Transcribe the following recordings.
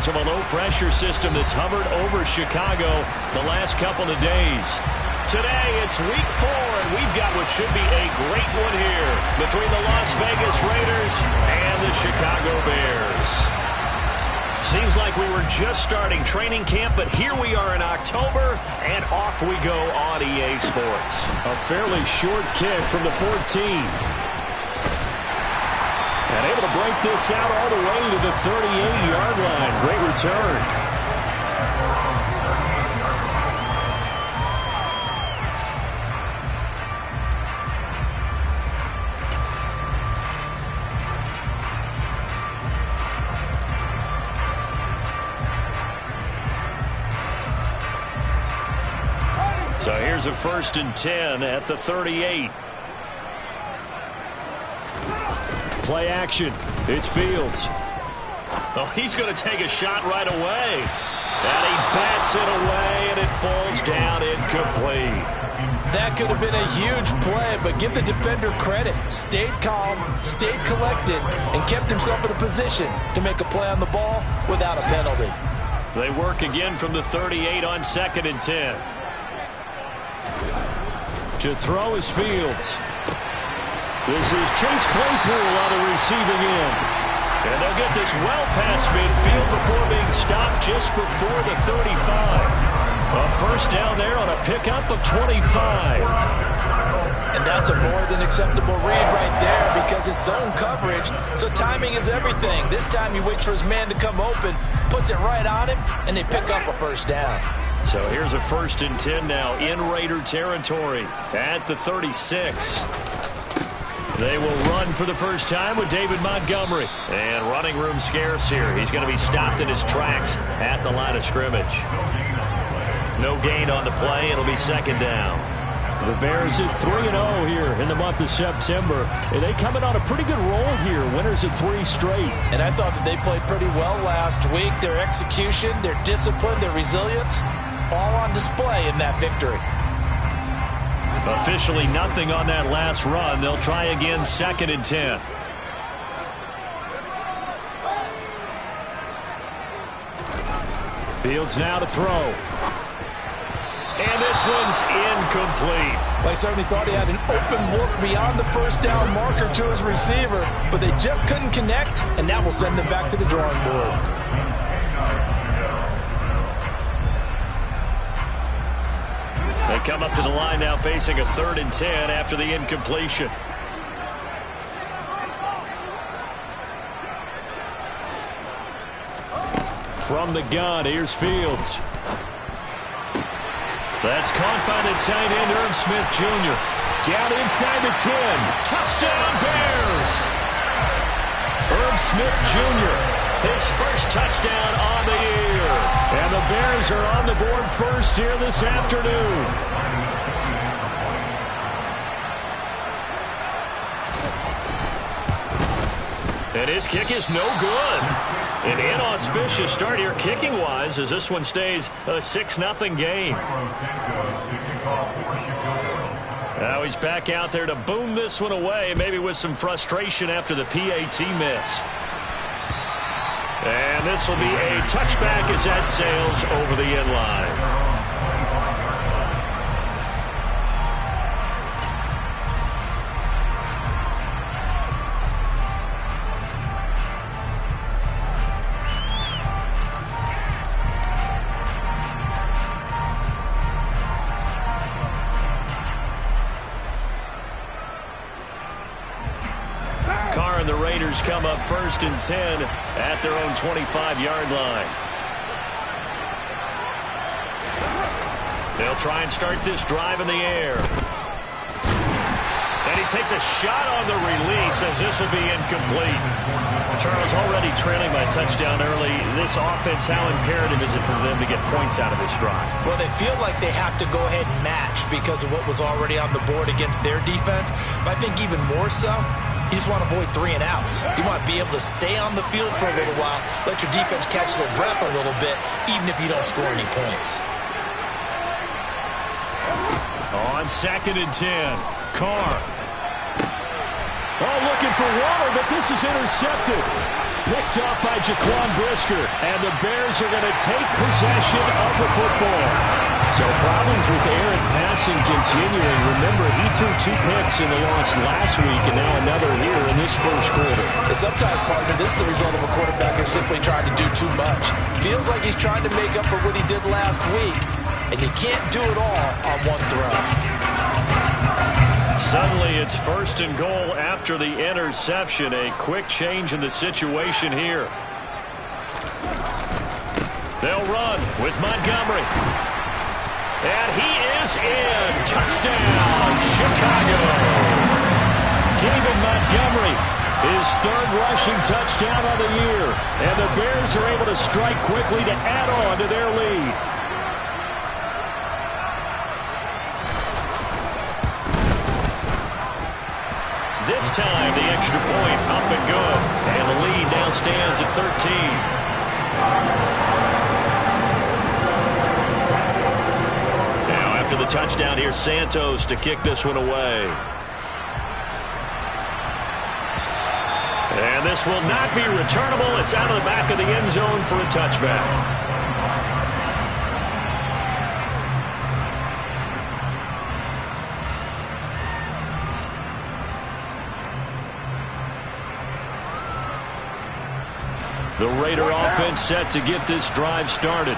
signs of a low-pressure system that's hovered over Chicago the last couple of days. Today, it's week 4, and we've got what should be a great one here between the Las Vegas Raiders and the Chicago Bears. Seems like we were just starting training camp, but here we are in October, and off we go on EA Sports. A fairly short kick from the 14. And able to break this out all the way to the 38-yard line. Great return. So here's a 1st and 10 at the 38. Play action. It's Fields. Oh, he's going to take a shot right away. And he bats it away, and it falls down incomplete. That could have been a huge play, but give the defender credit. Stayed calm, stayed collected, and kept himself in a position to make a play on the ball without a penalty. They work again from the 38 on 2nd and 10. To throw is Fields. This is Chase Claypool on the receiving end. And they'll get this well past midfield before being stopped just before the 35. A 1st down there on a pickup of 25. And that's a more than acceptable read right there because it's zone coverage, so timing is everything. This time he waits for his man to come open, puts it right on him, and they pick up a 1st down. So here's a 1st and 10 now in Raider territory at the 36. They will run for the first time with David Montgomery. And running room scarce here. He's going to be stopped in his tracks at the line of scrimmage. No gain on the play. It'll be 2nd down. The Bears at 3-0 here in the month of September. And they come in on a pretty good roll here. Winners of 3 straight. And I thought that they played pretty well last week. Their execution, their discipline, their resilience, all on display in that victory. Officially nothing on that last run. They'll try again 2nd and 10. Fields now to throw. And this one's incomplete. I certainly thought he had an open look beyond the 1st down marker to his receiver, but they just couldn't connect, and that will send them back to the drawing board. They come up to the line now facing a 3rd and 10 after the incompletion. From the gun, here's Fields. That's caught by the tight end, Irv Smith Jr. Down inside the 10. Touchdown, Bears! Irv Smith Jr., his 1st touchdown on the year. And the Bears are on the board first here this afternoon. And his kick is no good. An inauspicious start here kicking-wise as this one stays a 6-0 game. Now he's back out there to boom this one away, maybe with some frustration after the PAT miss. And this will be a touchback as that sails over the end line. And the Raiders come up 1st and 10 at their own 25-yard line. They'll try and start this drive in the air. And he takes a shot on the release as this will be incomplete. Charles, already trailing by a touchdown early. This offense, how imperative is it for them to get points out of this drive? Well, they feel like they have to go ahead and match because of what was already on the board against their defense. But I think even more so, you just want to avoid 3 and outs. You want to be able to stay on the field for a little while, let your defense catch their breath a little bit, even if you don't score any points. On 2nd and 10, Carr. Oh, looking for water, but this is intercepted. picked off by Jaquan Brisker, and the Bears are going to take possession of the football. So problems with Aaron passing continuing. Remember, he threw 2 picks in the loss last week, and now another here in this first quarter. Sometimes, partner, this is the result of a quarterback who's simply trying to do too much. Feels like he's trying to make up for what he did last week, and you can't do it all on one throw. Suddenly, it's 1st and goal after the interception. A quick change in the situation here. They'll run with Montgomery. And he is in. Touchdown, Chicago. David Montgomery, his 3rd rushing touchdown of the year. And the Bears are able to strike quickly to add on to their lead. This time, the extra point up and good. And the lead now stands at 13. After the touchdown, here's Santos to kick this one away. And this will not be returnable. It's out of the back of the end zone for a touchback. The Raider offense set to get this drive started.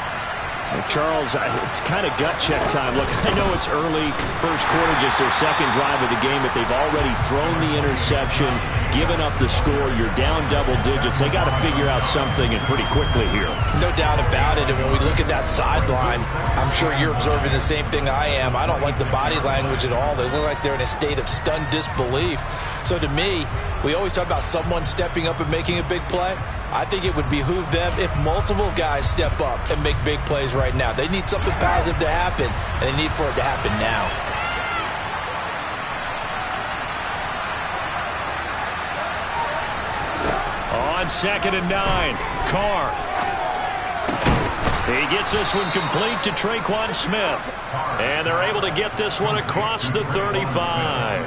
Charles, it's kind of gut check time. Look, I know it's early, first quarter, just their 2nd drive of the game, but they've already thrown the interception, given up the score. You're down double digits. They got to figure out something, and pretty quickly here. No doubt about it. And when we look at that sideline, I'm sure you're observing the same thing I am. I don't like the body language at all. They look like they're in a state of stunned disbelief. So to me, we always talk about someone stepping up and making a big play. I think it would behoove them if multiple guys step up and make big plays right now. They need something positive to happen, and they need for it to happen now. On 2nd and 9, Carr. He gets this one complete to Traquan Smith. And they're able to get this one across the 35.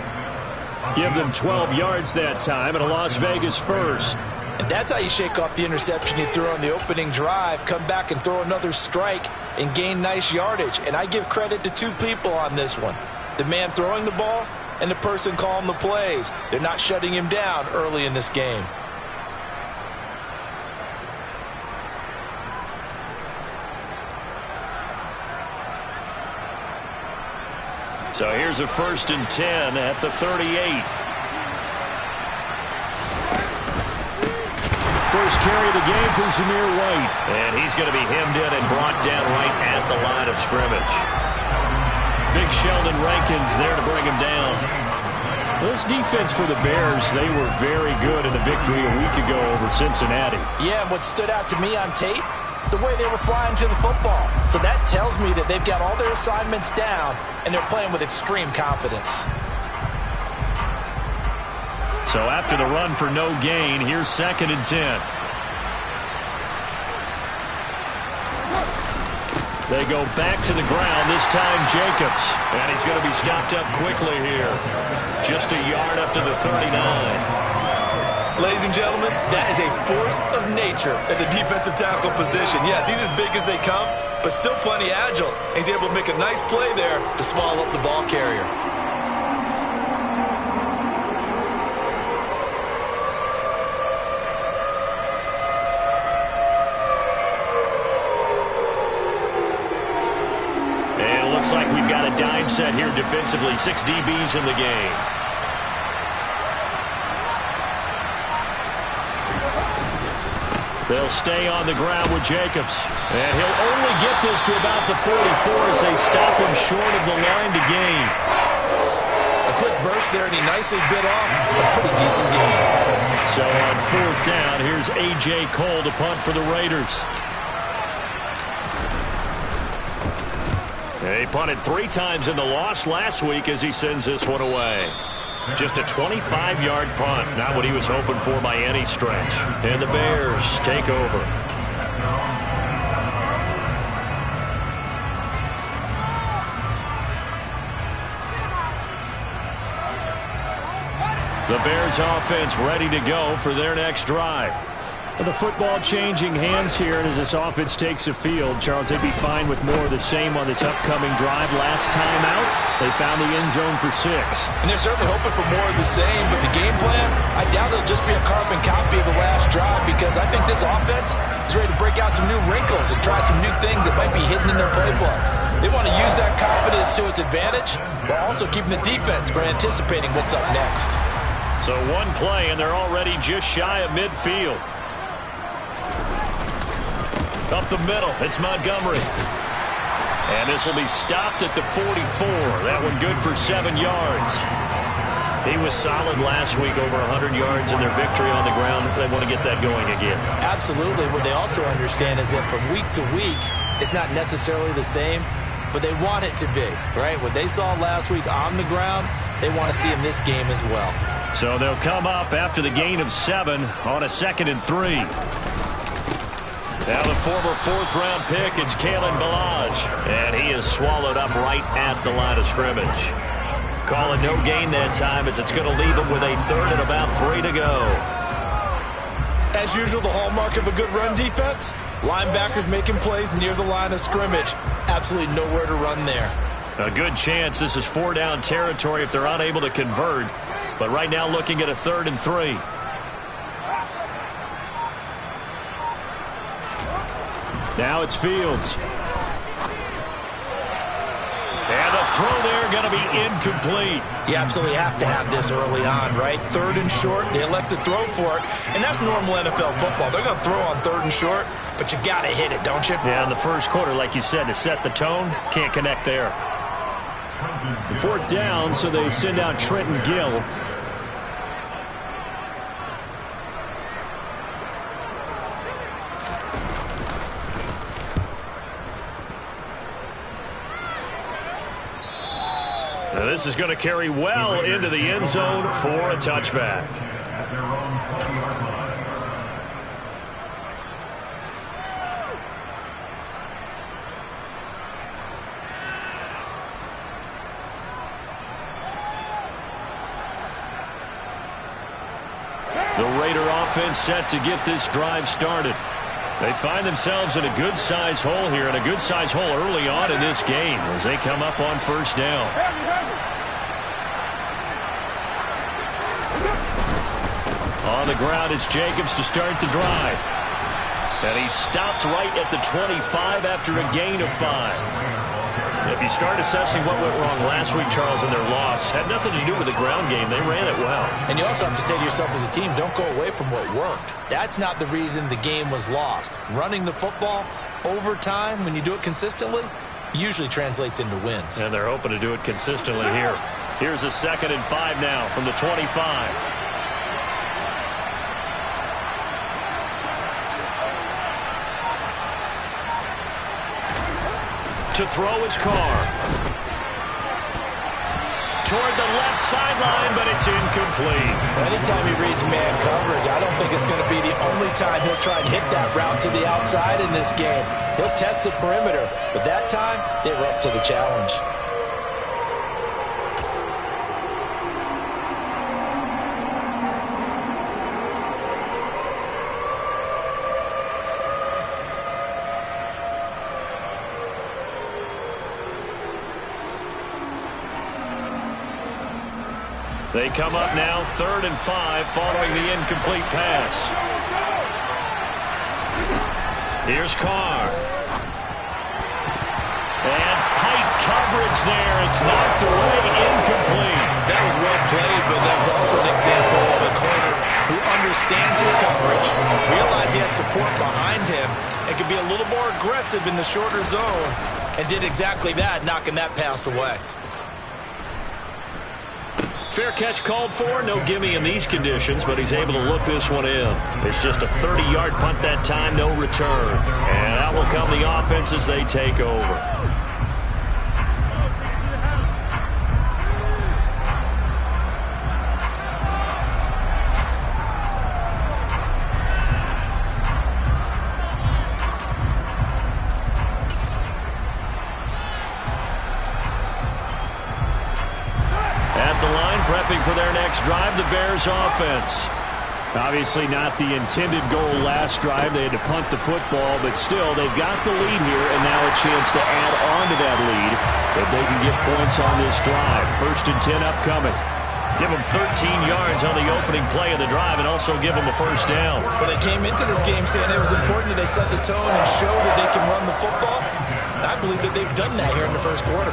Give them 12 yards that time, and a Las Vegas first. And that's how you shake off the interception you threw on the opening drive, come back and throw another strike and gain nice yardage. And I give credit to 2 people on this one. The man throwing the ball and the person calling the plays. They're not shutting him down early in this game. So here's a 1st and 10 at the 38. First carry of the game from Zamir White. And he's going to be hemmed in and brought down right at the line of scrimmage. Big Sheldon Rankins there to bring him down. This defense for the Bears, they were very good in the victory a week ago over Cincinnati. Yeah, and what stood out to me on tape, the way they were flying to the football. So that tells me that they've got all their assignments down, and they're playing with extreme confidence. So after the run for no gain, here's 2nd and 10. They go back to the ground, this time Jacobs. And he's going to be stopped up quickly here. Just a yard up to the 39. Ladies and gentlemen, that is a force of nature at the defensive tackle position. Yes, he's as big as they come, but still plenty agile. He's able to make a nice play there to swallow up the ball carrier. Looks like we've got a dime set here defensively. 6 DBs in the game. They'll stay on the ground with Jacobs. And he'll only get this to about the 44 as they stop him short of the line to gain. A quick burst there, and he nicely bit off a pretty decent game. So on 4th down, here's A.J. Cole to punt for the Raiders. He punted 3 times in the loss last week as he sends this one away. Just a 25-yard punt, not what he was hoping for by any stretch. And the Bears take over. The Bears offense ready to go for their next drive. The football changing hands here, and as this offense takes the field, Charles, they'd be fine with more of the same on this upcoming drive. Last time out, they found the end zone for 6. And they're certainly hoping for more of the same, but the game plan, I doubt it'll just be a carbon copy of the last drive, because I think this offense is ready to break out some new wrinkles and try some new things that might be hidden in their playbook. They want to use that confidence to its advantage, while also keeping the defense from anticipating what's up next. So one play, and they're already just shy of midfield. Up the middle, it's Montgomery. And this will be stopped at the 44. That one good for 7 yards. He was solid last week, over 100 yards in their victory on the ground. They want to get that going again. Absolutely. What they also understand is that from week to week, it's not necessarily the same, but they want it to be, right? What they saw last week on the ground, they want to see in this game as well. So they'll come up after the gain of 7 on a 2nd and 3. Now the former 4th-round pick, it's Kalen Ballage. And he is swallowed up right at the line of scrimmage. Call it no gain that time, as it's going to leave him with a 3rd and about 3 to go. As usual, the hallmark of a good run defense, linebackers making plays near the line of scrimmage. Absolutely nowhere to run there. A good chance this is 4-down territory if they're unable to convert. But right now looking at a 3rd and 3. Now it's Fields. And the throw there going to be incomplete. You absolutely have to have this early on, right? 3rd and short, they elect to throw for it. And that's normal NFL football. They're going to throw on 3rd and short, but you've got to hit it, don't you? Yeah, in the first quarter, like you said, to set the tone, can't connect there. 4th down, so they send out Trenton Gill. Now this is going to carry well into the end zone for a touchback. The Raider offense set to get this drive started. They find themselves in a good-sized hole here, and a good-sized hole early on in this game as they come up on 1st down. On the ground, it's Jacobs to start the drive. And he stopped right at the 25 after a gain of 5. If you start assessing what went wrong last week, Charles, in their loss, had nothing to do with the ground game. They ran it well. And you also have to say to yourself as a team, don't go away from what worked. That's not the reason the game was lost. Running the football over time, when you do it consistently, usually translates into wins. And they're hoping to do it consistently here. Here's a 2nd and 5 now from the 25. To throw his car. Toward the left sideline, but it's incomplete. Anytime he reads man coverage, I don't think it's going to be the only time he'll try and hit that route to the outside in this game. He'll test the perimeter, but that time, they were up to the challenge. They come up now 3rd and 5 following the incomplete pass. Here's Carr. And tight coverage there. It's knocked away, incomplete. That was well played, but that was also an example of a corner who understands his coverage, realized he had support behind him, and could be a little more aggressive in the shorter zone, and did exactly that, knocking that pass away. Fair catch called for. No gimme in these conditions, but he's able to look this one in. It's just a 30-yard punt that time, no return. And out will come the offense as they take over. Prepping for their next drive, the Bears offense. Obviously not the intended goal last drive. They had to punt the football, but still, they've got the lead here, and now a chance to add on to that lead if they can get points on this drive. 1st and 10 upcoming. Give them 13 yards on the opening play of the drive and also give them a first down. Well, they came into this game saying it was important that they set the tone and show that they can run the football. And I believe that they've done that here in the first quarter.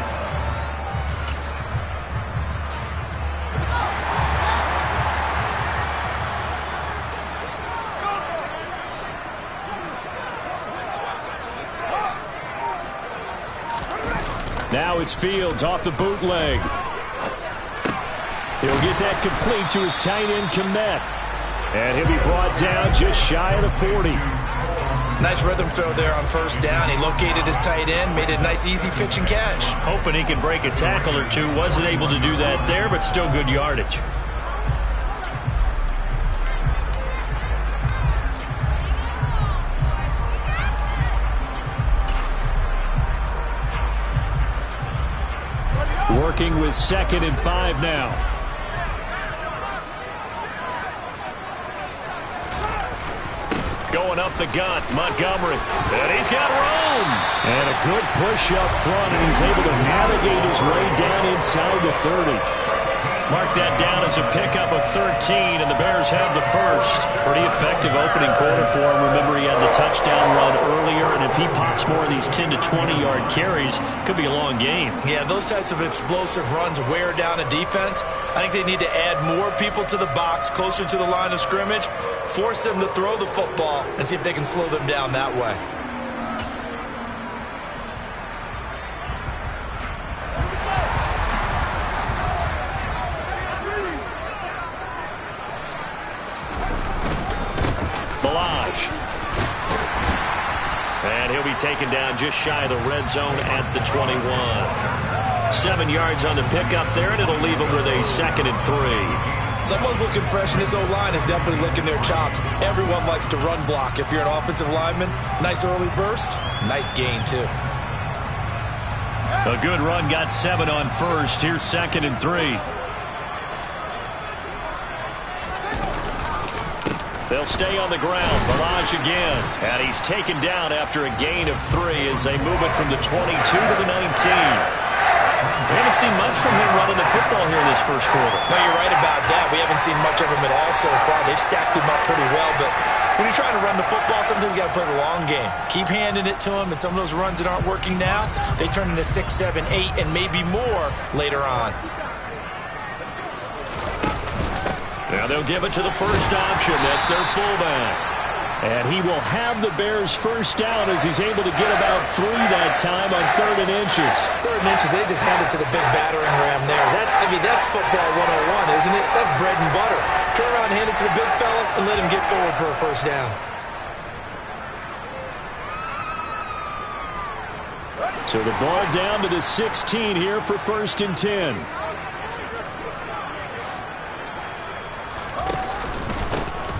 Now it's Fields off the bootleg. He'll get that complete to his tight end, Kmet. And he'll be brought down just shy of the 40. Nice rhythm throw there on 1st down. He located his tight end, made a nice easy pitch and catch. Hoping he could break a tackle or two. Wasn't able to do that there, but still good yardage. Working with 2nd and 5 now. Going up the gut, Montgomery. And he's got room. And a good push up front, and he's able to navigate his way down inside the 30. Mark that down as a pickup of 13, and the Bears have the first. Pretty effective opening quarter for him. Remember, he had the touchdown run earlier, and if he pops more of these 10 to 20-yard carries, could be a long game. Yeah, those types of explosive runs wear down a defense. I think they need to add more people to the box, closer to the line of scrimmage, force them to throw the football, and see if they can slow them down that way. And he'll be taken down just shy of the red zone at the 21. 7 yards on the pickup there, and it'll leave him with a 2nd and 3. Someone's looking fresh, and this O-line is definitely licking their chops. Everyone likes to run block. If you're an offensive lineman, nice early burst, nice gain, too. A good run, got 7 on 1st. Here's 2nd and 3. They'll stay on the ground. Barrage again. And he's taken down after a gain of 3 as they move it from the 22 to the 19. We haven't seen much from him running the football here in this first quarter. No, you're right about that. We haven't seen much of him at all so far. They've stacked him up pretty well, but when you're trying to run the football, sometimes you got to play the long game. Keep handing it to him, and some of those runs that aren't working now, they turn into 6, 7, 8, and maybe more later on. Now they'll give it to the first option. That's their fullback. And he will have the Bears first down as he's able to get about 3 that time on 3rd and inches. 3rd and inches, they just handed to the big battering ram there. That's football 101, isn't it? That's bread and butter. Turn around, hand it to the big fella, and let him get forward for a first down. So the ball down to the 16 here for 1st and 10.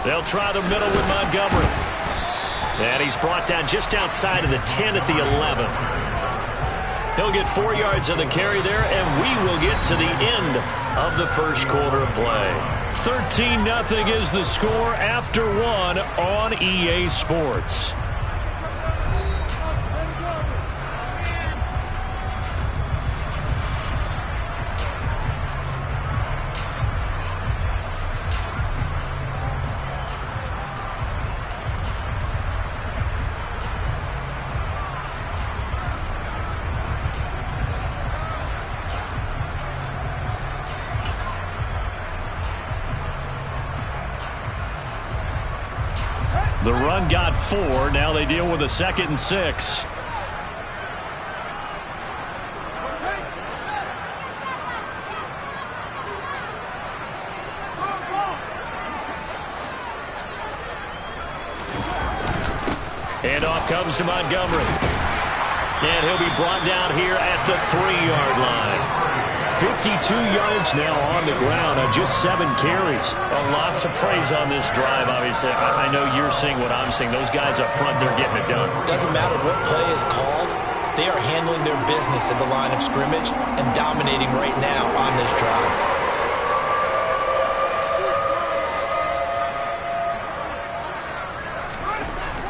They'll try the middle with Montgomery. And he's brought down just outside of the 10 at the 11. He'll get 4 yards on the carry there, and we will get to the end of the first quarter of play. 13-0 is the score after 1 on EA Sports. The run got 4. Now they deal with a 2nd and 6. Handoff comes to Montgomery. And he'll be brought down here at the 3-yard line. 52 yards now on the ground on just 7 carries. A lot to praise on this drive, obviously. I know you're seeing what I'm seeing. Those guys up front, they're getting it done. Doesn't matter what play is called. They are handling their business at the line of scrimmage and dominating right now on this drive.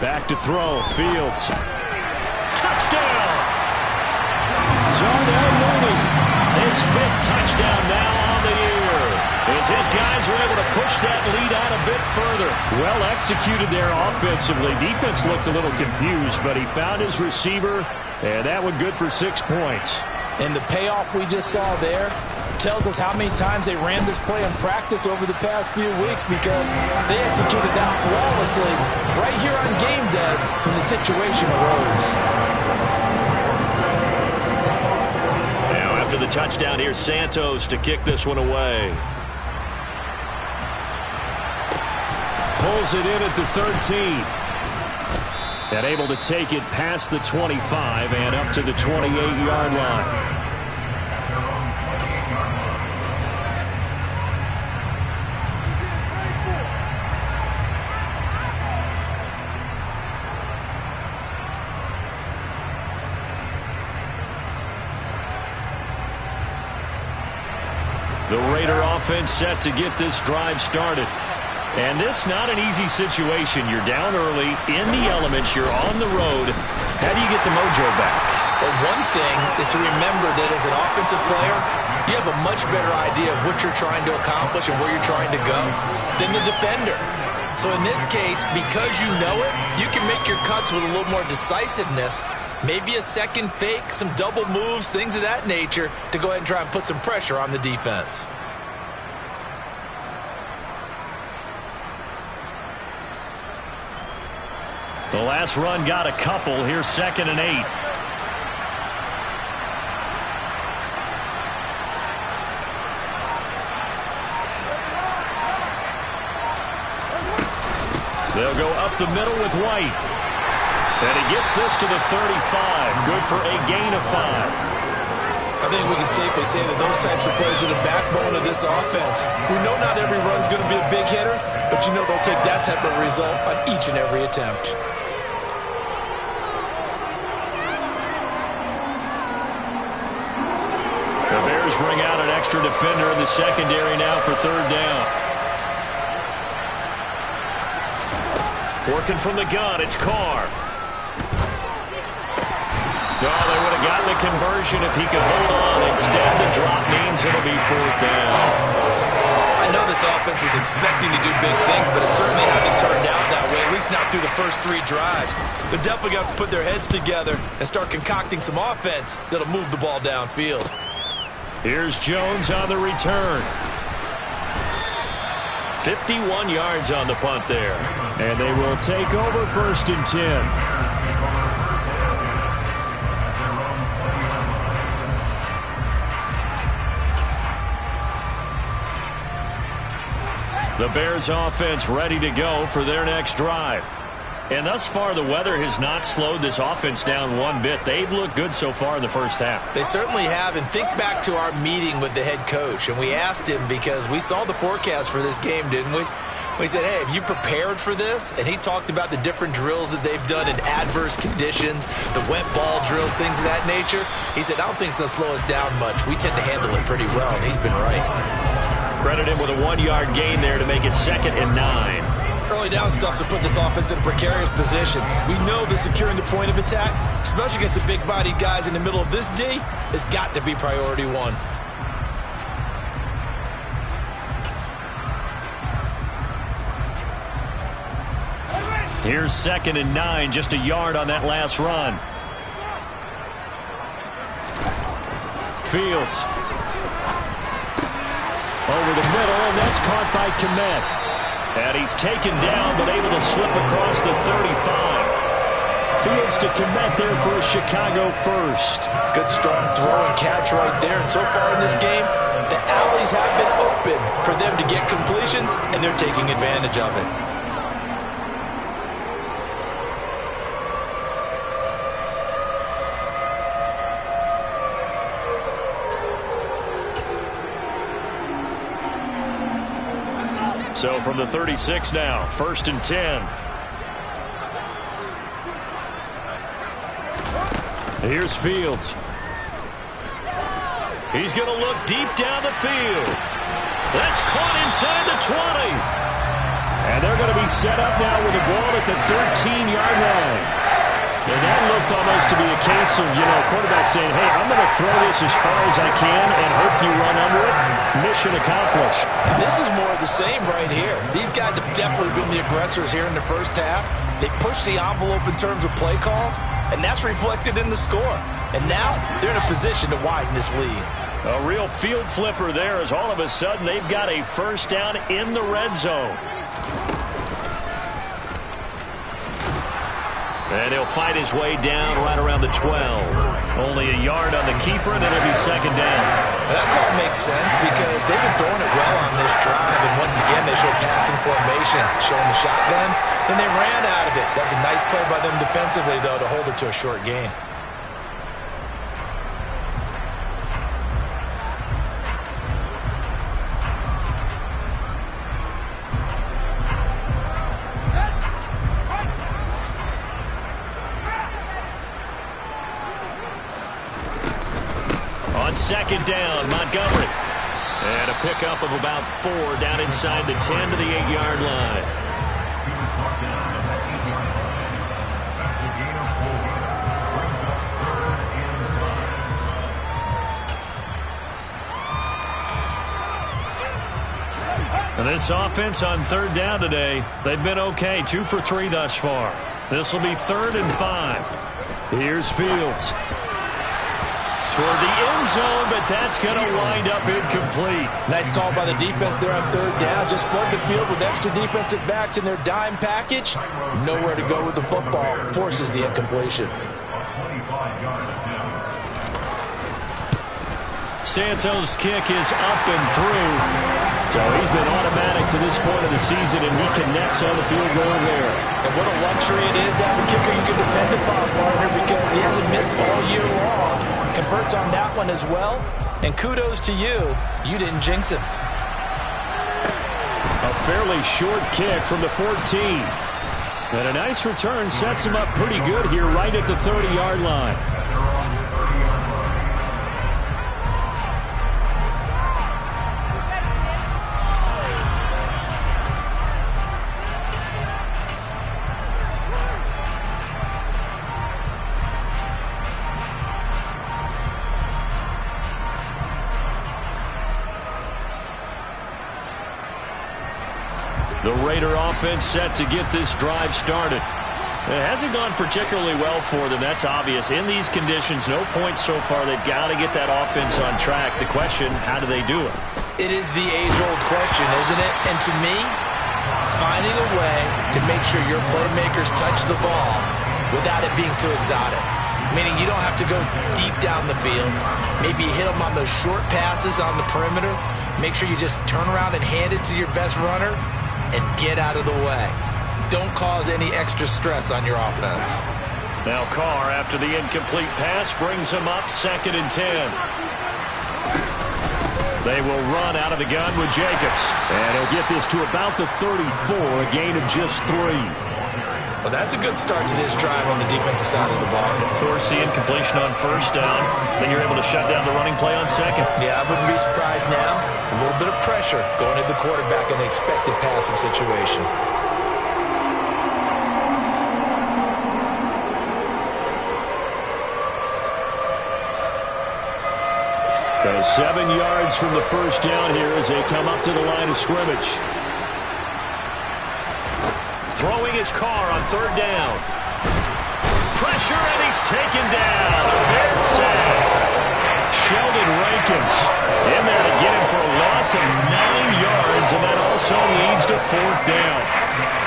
Back to throw. Fields. Touchdown! Darnell Mooney, his 5th touchdown now on the year, as his guys were able to push that lead out a bit further. Well executed there offensively. Defense looked a little confused, but he found his receiver, and that one good for 6 points. And the payoff we just saw there tells us how many times they ran this play in practice over the past few weeks, because they executed that flawlessly right here on game day when the situation arose. Now after the touchdown, here's Santos to kick this one away. Pulls it in at the 13. And able to take it past the 25 and up to the 28-yard line. The Raider offense set to get this drive started. And this not an easy situation. You're down early, in the elements, you're on the road. How do you get the mojo back? Well, one thing is to remember that as an offensive player, you have a much better idea of what you're trying to accomplish and where you're trying to go than the defender. So in this case, because you know it, you can make your cuts with a little more decisiveness. Maybe a second fake, some double moves, things of that nature, to go ahead and try and put some pressure on the defense. The last run got a couple. Here's 2nd and 8. They'll go up the middle with White. And he gets this to the 35. Good for a gain of 5. I think we can safely say that those types of plays are the backbone of this offense. We know not every run's going to be a big hitter, but you know they'll take that type of result on each and every attempt. The Bears bring out an extra defender in the secondary now for 3rd down. Working from the gun, it's Carr. No, they would have gotten the conversion if he could hold on. Instead, the drop means it'll be 4th down. I know this offense was expecting to do big things, but it certainly hasn't turned out that way, at least not through the first 3 drives. They're definitely going to put their heads together and start concocting some offense that'll move the ball downfield. Here's Jones on the return. 51 yards on the punt there. And they will take over 1st and 10. The Bears offense ready to go for their next drive. And thus far, the weather has not slowed this offense down one bit. They've looked good so far in the first half. They certainly have. And think back to our meeting with the head coach. And we asked him, because we saw the forecast for this game, didn't we? We said, hey, have you prepared for this? And he talked about the different drills that they've done in adverse conditions, the wet ball drills, things of that nature. He said, I don't think it's going to slow us down much. We tend to handle it pretty well, and he's been right. Credit him with a 1-yard gain there to make it 2nd and 9. Early down stuff to put this offense in a precarious position. We know that securing the point of attack, especially against the big-bodied guys in the middle of this D, has got to be priority 1. Here's 2nd and 9, just a yard on that last run. Fields. Over the middle, and that's caught by Kmet. And he's taken down, but able to slip across the 35. Fields to Kmet there for a Chicago first. Good strong throw and catch right there. And so far in this game, the alleys have been open for them to get completions, and they're taking advantage of it. So from the 36 now, 1st and 10. Here's Fields. He's going to look deep down the field. That's caught inside the 20. And they're going to be set up now with the ball at the 13-yard line. And that looked almost to be a case of, quarterback saying, hey, I'm going to throw this as far as I can and hope you run under it. Mission accomplished. This is more of the same right here. These guys have definitely been the aggressors here in the first half. They pushed the envelope in terms of play calls, and that's reflected in the score. And now they're in a position to widen this lead. A real field flipper there as all of a sudden they've got a first down in the red zone. And he'll fight his way down right around the 12. Only a yard on the keeper, and it'll be second down. That call makes sense because they've been throwing it well on this drive. And once again, they show passing formation, showing the shotgun. Then they ran out of it. That's a nice play by them defensively, though, to hold it to a short gain. Second down, Montgomery. And a pickup of about 4 down inside the 10 to the 8-yard line. And this offense on third down today, they've been okay. 2 for 3 thus far. This will be 3rd and 5. Here's Fields. Toward the end zone, but that's going to wind up incomplete. Nice call by the defense there on third down. Just flood the field with extra defensive backs in their dime package. Nowhere to go with the football. Forces the incompletion. Santos' kick is up and through. So he's been automatic to this point of the season, and he connects on the field goal there. And what a luxury it is to have a kicker you can depend upon, partner, because he hasn't missed all year long. Converts on that one as well. And kudos to you. You didn't jinx him. A fairly short kick from the 14. And a nice return sets him up pretty good here right at the 30-yard line. The Raider offense set to get this drive started. It hasn't gone particularly well for them, that's obvious. In these conditions, no points so far. They've got to get that offense on track. The question, how do they do it? It is the age-old question, isn't it? And to me, finding a way to make sure your playmakers touch the ball without it being too exotic. Meaning you don't have to go deep down the field. Maybe you hit them on those short passes on the perimeter. Make sure you just turn around and hand it to your best runner and get out of the way. Don't cause any extra stress on your offense. Now Carr, after the incomplete pass, brings him up 2nd and 10. They will run out of the gun with Jacobs. And he'll get this to about the 34, a gain of just 3. Well, that's a good start to this drive on the defensive side of the ball. Force the incompletion on first down. Then you're able to shut down the running play on second. Yeah, I wouldn't be surprised now. A little bit of pressure going at the quarterback in the expected passing situation. So 7 yards from the first down here as they come up to the line of scrimmage. Throwing his Carr on third down. Pressure, and he's taken down. A Bears sack. Sheldon Rankins in there to get him for a loss of 9 yards, and that also leads to 4th down.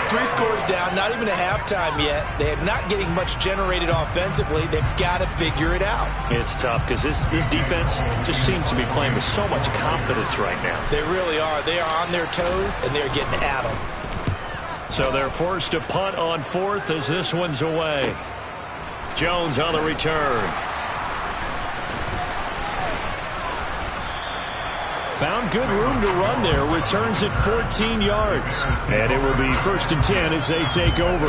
3 scores down, not even a halftime yet. They're not getting much generated offensively. They've got to figure it out. It's tough because this defense just seems to be playing with so much confidence right now. They really are. They are on their toes, and they're getting at them. So they're forced to punt on 4th as this one's away. Jones on the return. Found good room to run there. Returns at 14 yards. And it will be 1st and 10 as they take over.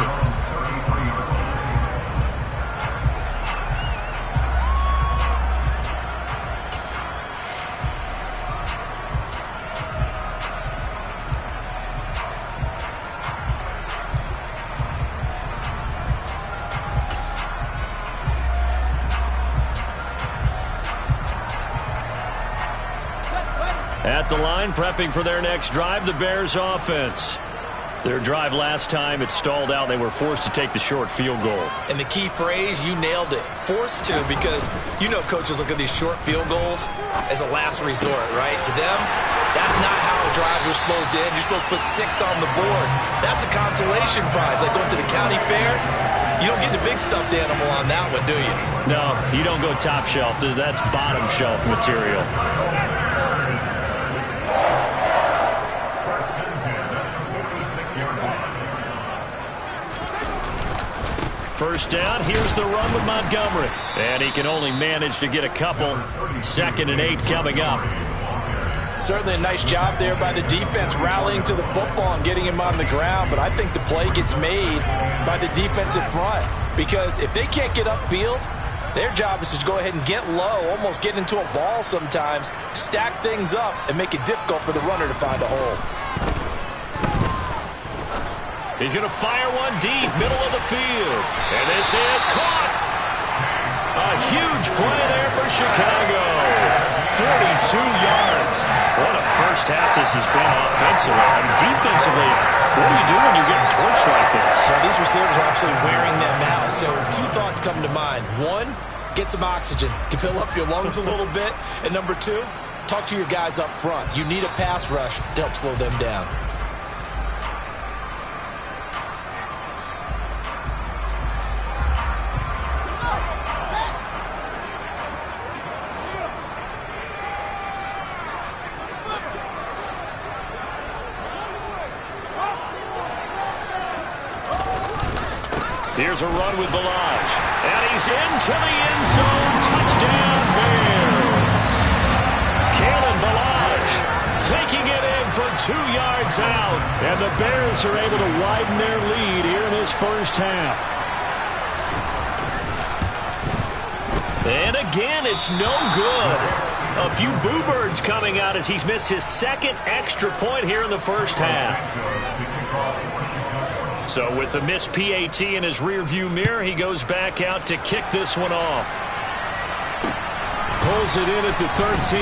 At the line, prepping for their next drive, the Bears offense. Their drive last time, it stalled out. They were forced to take the short field goal. And the key phrase, you nailed it, forced to, because you know coaches look at these short field goals as a last resort, right? To them, that's not how drives are supposed to end. You're supposed to put 6 on the board. That's a consolation prize, like going to the county fair. You don't get the big stuffed animal on that one, do you? No, you don't go top shelf. That's bottom shelf material. First down, here's the run with Montgomery. And he can only manage to get a couple. 2nd and 8 coming up. Certainly a nice job there by the defense rallying to the football and getting him on the ground. But I think the play gets made by the defensive front. Because if they can't get upfield, their job is to go ahead and get low, almost get into a ball sometimes, stack things up, and make it difficult for the runner to find a hole. He's going to fire one deep, middle of the field. And this is caught. A huge play there for Chicago. 42 yards. What a first half this has been offensively. I mean, defensively, what do you do when you're getting torched like this? Well, these receivers are absolutely wearing them out. So 2 thoughts come to mind. 1, get some oxygen. Fill up your lungs a little bit. And number 2, talk to your guys up front. You need a pass rush to help slow them down. Here's a run with Balaj. And he's into the end zone. Touchdown, Bears. Kalen Balaj taking it in for 2 yards out. And the Bears are able to widen their lead here in this first half. And again, it's no good. A few boo birds coming out as he's missed his 2nd extra point here in the first half. So with the missed PAT in his rearview mirror, he goes back out to kick this one off. Pulls it in at the 13.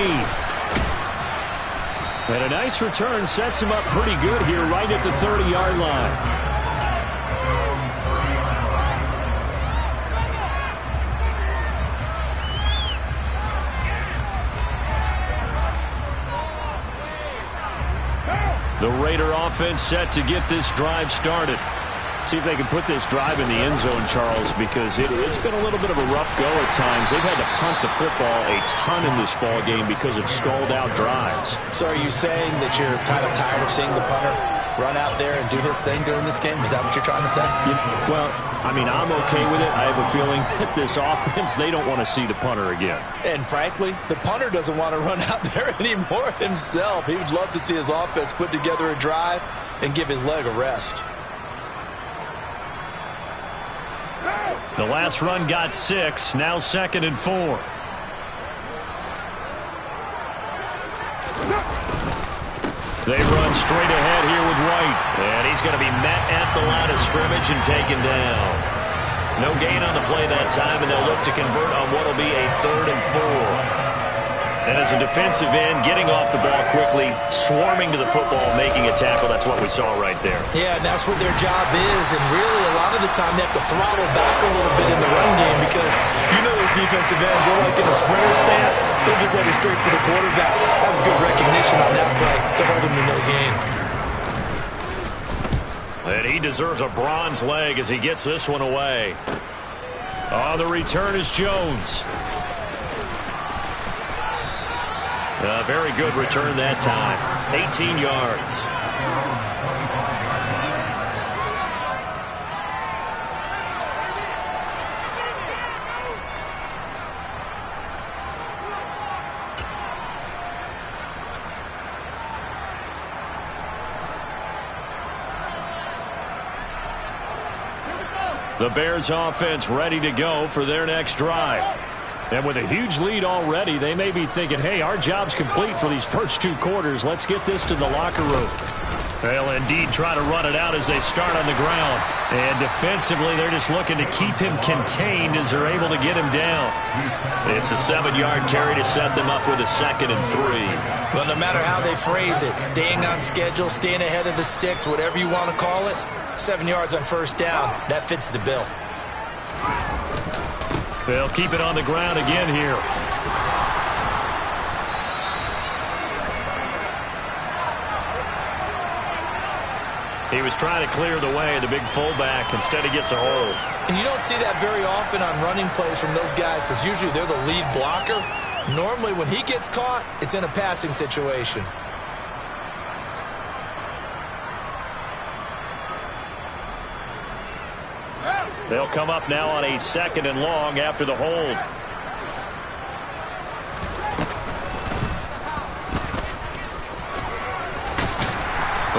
And a nice return sets him up pretty good here right at the 30-yard line. The Raider offense set to get this drive started. See if they can put this drive in the end zone, Charles, because it's been a little bit of a rough go at times. They've had to punt the football a ton in this ball game because of stalled-out drives. So are you saying that you're kind of tired of seeing the punter run out there and do his thing during this game? Is that what you're trying to say? Yeah, well, I mean, I'm okay with it. I have a feeling that this offense, they don't want to see the punter again. And frankly, the punter doesn't want to run out there anymore himself. He would love to see his offense put together a drive and give his leg a rest. The last run got 6, now 2nd and 4. They run straight ahead here with White. And he's going to be met at the line of scrimmage and taken down. No gain on the play that time, and they'll look to convert on what will be a 3rd and 4. And as a defensive end, getting off the ball quickly, swarming to the football, making a tackle, that's what we saw right there. Yeah, and that's what their job is. And really, a lot of the time, they have to throttle back a little bit in the run game because you know those defensive ends are like in a sprinter stance. They'll just let it straight for the quarterback. That was good recognition on that play to hold him to no gain. And he deserves a bronze leg as he gets this one away. On the return is Jones. A very good return that time. 18 yards. The Bears offense ready to go for their next drive. And with a huge lead already, they may be thinking, hey, our job's complete for these first 2 quarters. Let's get this to the locker room. They'll indeed try to run it out as they start on the ground. And defensively, they're just looking to keep him contained as they're able to get him down. It's a 7-yard carry to set them up with a 2nd and 3. Well, no matter how they phrase it, staying on schedule, staying ahead of the sticks, whatever you want to call it, 7 yards on first down, that fits the bill. They'll keep it on the ground again here. He was trying to clear the way, the big fullback. Instead, he gets a hold. And you don't see that very often on running plays from those guys because usually they're the lead blocker. Normally, when he gets caught, it's in a passing situation. They'll come up now on a 2nd and long after the hold.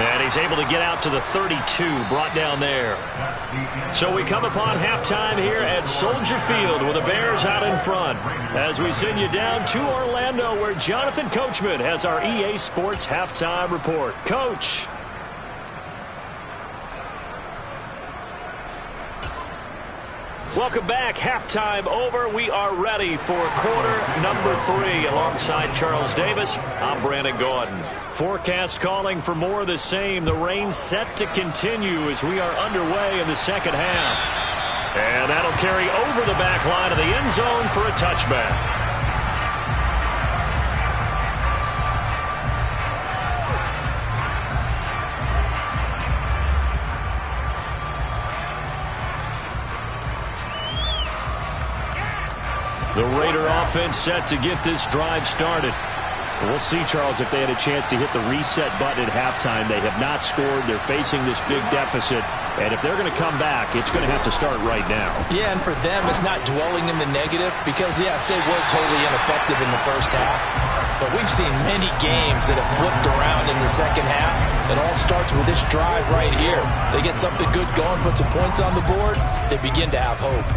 And he's able to get out to the 32, brought down there. So we come upon halftime here at Soldier Field with the Bears out in front. As we send you down to Orlando where Jonathan Coachman has our EA Sports halftime report. Coach. Welcome back. Halftime over. We are ready for quarter number 3. Alongside Charles Davis, I'm Brandon Gordon. Forecast calling for more of the same. The rain set to continue as we are underway in the second half. And that'll carry over the back line of the end zone for a touchback. The Raider offense set to get this drive started. We'll see, Charles, if they had a chance to hit the reset button at halftime. They have not scored. They're facing this big deficit. And if they're going to come back, it's going to have to start right now. Yeah, and for them, it's not dwelling in the negative because, yes, they were totally ineffective in the first half. But we've seen many games that have flipped around in the second half. It all starts with this drive right here. They get something good going, put some points on the board, they begin to have hope.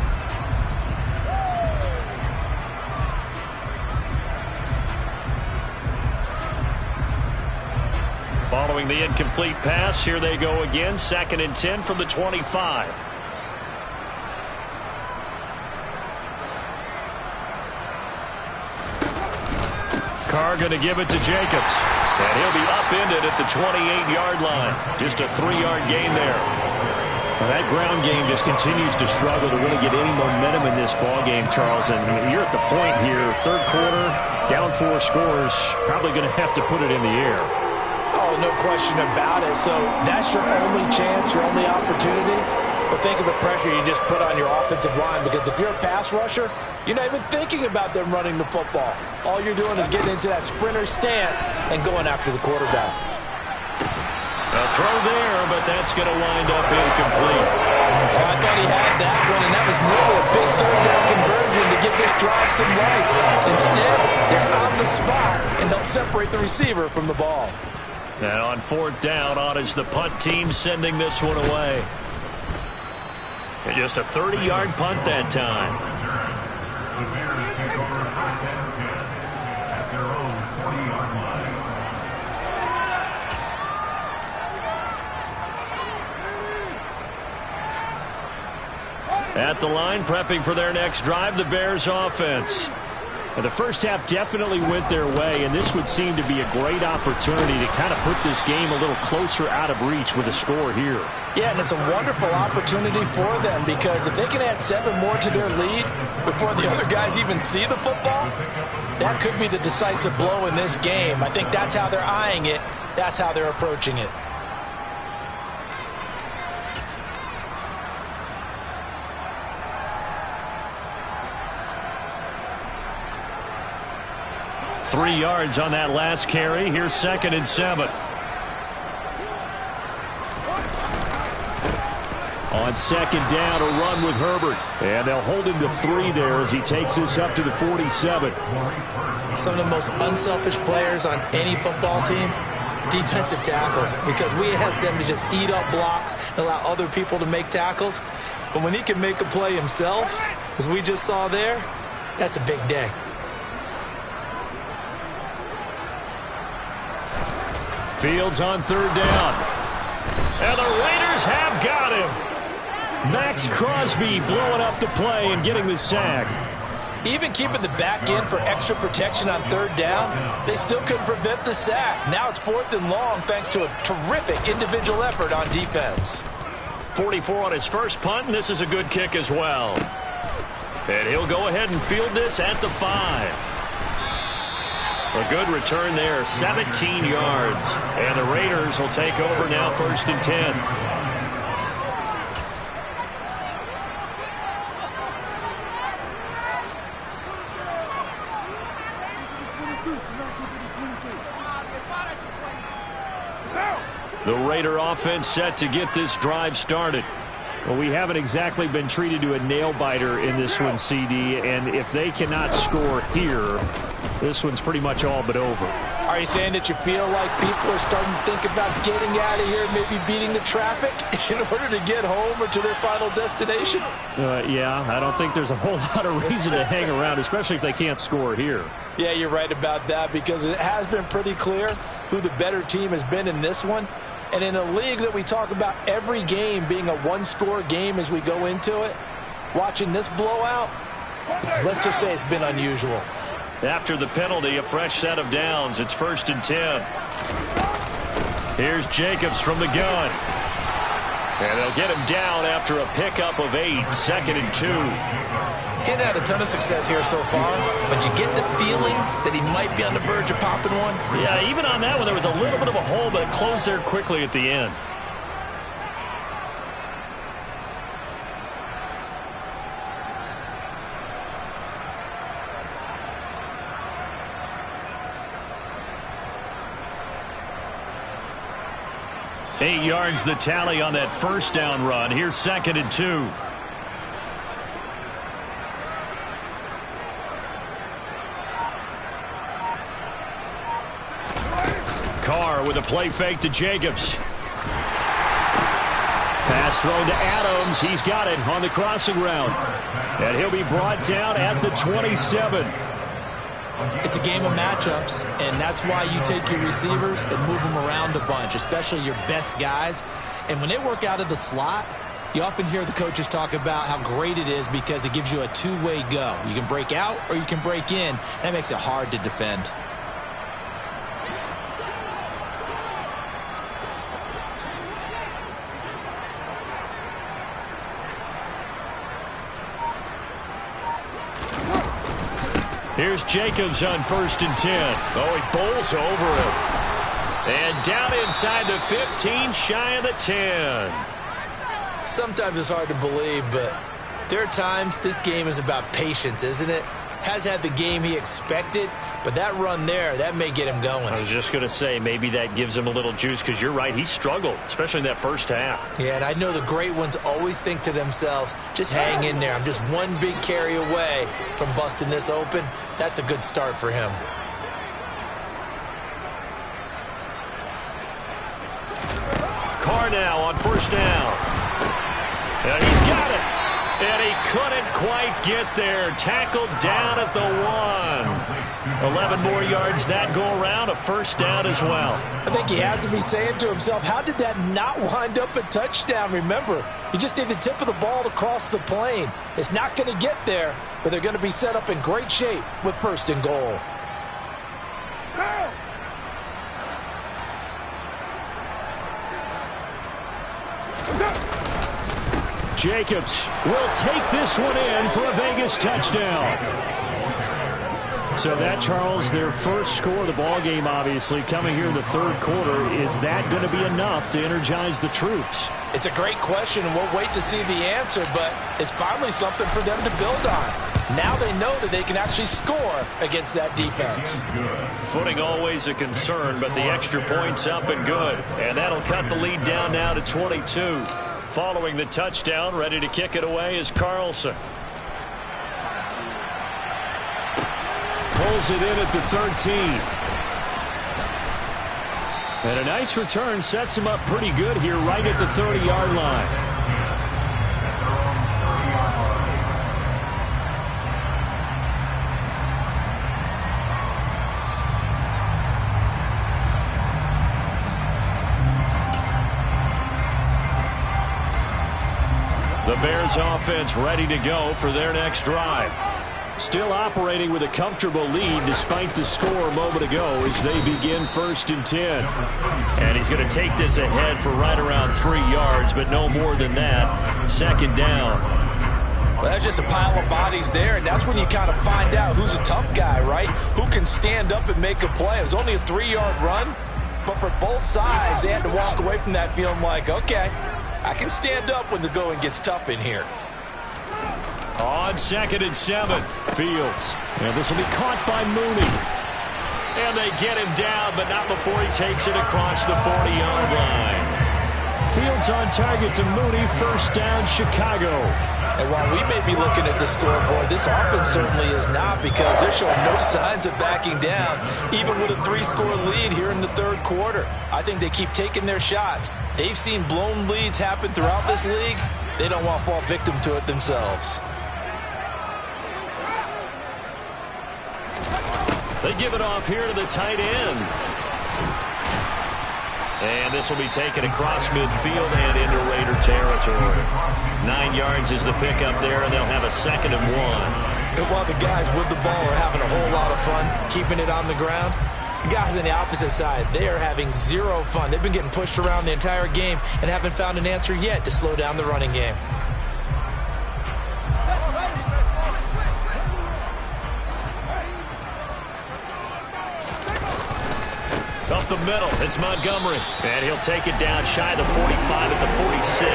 Following the incomplete pass, here they go again. 2nd and 10 from the 25. Carr going to give it to Jacobs. And he'll be upended at the 28-yard line. Just a 3-yard gain there. Well, that ground game just continues to struggle to really get any momentum in this ball game, Charles. And you're at the point here, third quarter, down 4 scores, probably going to have to put it in the air. Oh, no question about it. So that's your only chance, your only opportunity. But think of the pressure you just put on your offensive line, because if you're a pass rusher, you're not even thinking about them running the football. All you're doing is getting into that sprinter stance and going after the quarterback. A throw there, but that's going to wind up incomplete. Well, I thought he had that one, and that was nearly a big third-down conversion to give this drive some life. Instead, they're on the spot and help separate the receiver from the ball. And on 4th down, on is the punt team sending this one away. And just a 30-yard punt that time. At the line, prepping for their next drive, the Bears offense. And the first half definitely went their way, and this would seem to be a great opportunity to kind of put this game a little closer out of reach with a score here. Yeah, and it's a wonderful opportunity for them, because if they can add 7 more to their lead before the other guys even see the football, that could be the decisive blow in this game. I think that's how they're eyeing it. That's how they're approaching it. Three yards on that last carry. Here's 2nd and 7. On 2nd down, a run with Herbert. And they'll hold him to 3 there as he takes this up to the 47. Some of the most unselfish players on any football team, defensive tackles, because we ask them to just eat up blocks and allow other people to make tackles. But when he can make a play himself, as we just saw there, that's a big day. Fields on 3rd down. And the Raiders have got him. Max Crosby blowing up the play and getting the sack. Even keeping the back end for extra protection on third down, they still couldn't prevent the sack. Now it's 4th and long thanks to a terrific individual effort on defense. 44 on his first punt, and this is a good kick as well. And he'll go ahead and field this at the 5. A good return there, 17 yards. And the Raiders will take over now, 1st and 10. The Raider offense set to get this drive started. Well, we haven't exactly been treated to a nail-biter in this one, CD, and if they cannot score here, this one's pretty much all but over. Are you saying that you feel like people are starting to think about getting out of here, maybe beating the traffic in order to get home or to their final destination? Yeah, I don't think there's a whole lot of reason to hang around, especially if they can't score here. Yeah, you're right about that, because it has been pretty clear who the better team has been in this one. And in a league that we talk about every game being a one-score game as we go into it, watching this blowout, let's just say it's been unusual. After the penalty, a fresh set of downs. It's 1st and 10. Here's Jacobs from the gun. And they'll get him down after a pickup of 8, 2nd and 2. He hadn't had a ton of success here so far, but you get the feeling that he might be on the verge of popping one. Yeah, even on that one, there was a little bit of a hole, but it closed there quickly at the end. Eight yards the tally on that first down run. Here's 2nd and 2. Carr with a play fake to Jacobs. Pass thrown to Adams. He's got it on the crossing route. And he'll be brought down at the 27. It's a game of matchups, and that's why you take your receivers and move them around a bunch, especially your best guys. And when they work out of the slot, you often hear the coaches talk about how great it is because it gives you a two-way go. You can break out or you can break in. That makes it hard to defend. Here's Jacobs on 1st and 10. Oh, he bowls over it. And down inside the 15, shy of the 10. Sometimes it's hard to believe, but there are times this game is about patience, isn't it? Has had the game he expected, but that run there, that may get him going. I was just going to say, maybe that gives him a little juice, because you're right, he struggled, especially in that first half. Yeah, and I know the great ones always think to themselves, just hang in there. I'm just one big carry away from busting this open. That's a good start for him. Carr now on 1st down. And he's got it. And he couldn't quite get there. Tackled down at the 1. 11 more yards that go around. A 1st down as well. I think he has to be saying to himself, how did that not wind up a touchdown? Remember, you just need the tip of the ball to cross the plane. It's not going to get there, but they're going to be set up in great shape with 1st and goal. Jacobs will take this one in for a Vegas touchdown. So that, Charles, their first score of the ball game, obviously, coming here in the 3rd quarter. Is that going to be enough to energize the troops? It's a great question, and we'll wait to see the answer, but it's finally something for them to build on. Now they know that they can actually score against that defense. Footing always a concern, but the extra point's up and good. And that'll cut the lead down now to 22. Following the touchdown, ready to kick it away is Carlson. Pulls it in at the 13. And a nice return sets him up pretty good here right at the 30-yard line. Bears offense ready to go for their next drive. Still operating with a comfortable lead despite the score a moment ago as they begin 1st and 10. And he's going to take this ahead for right around 3 yards, but no more than that. 2nd down. Well, that's just a pile of bodies there, and that's when you kind of find out who's a tough guy, right? Who can stand up and make a play. It was only a 3-yard run, but for both sides, they had to walk away from that feeling like, okay, I can stand up when the going gets tough in here. On 2nd and 7, Fields. And this will be caught by Mooney. And they get him down, but not before he takes it across the 40-yard line. Fields on target to Mooney. 1st down, Chicago. And while we may be looking at the scoreboard, this offense certainly is not, because they're showing no signs of backing down, even with a 3-score lead here in the 3rd quarter. I think they keep taking their shots. They've seen blown leads happen throughout this league. They don't want to fall victim to it themselves. They give it off here to the tight end. And this will be taken across midfield and into Raider territory. 9 yards is the pickup there, and they'll have a 2nd and 1. And while the guys with the ball are having a whole lot of fun keeping it on the ground, the guys on the opposite side, they are having zero fun. They've been getting pushed around the entire game and haven't found an answer yet to slow down the running game. Up the middle, it's Montgomery. And he'll take it down shy of the 45 at the 46.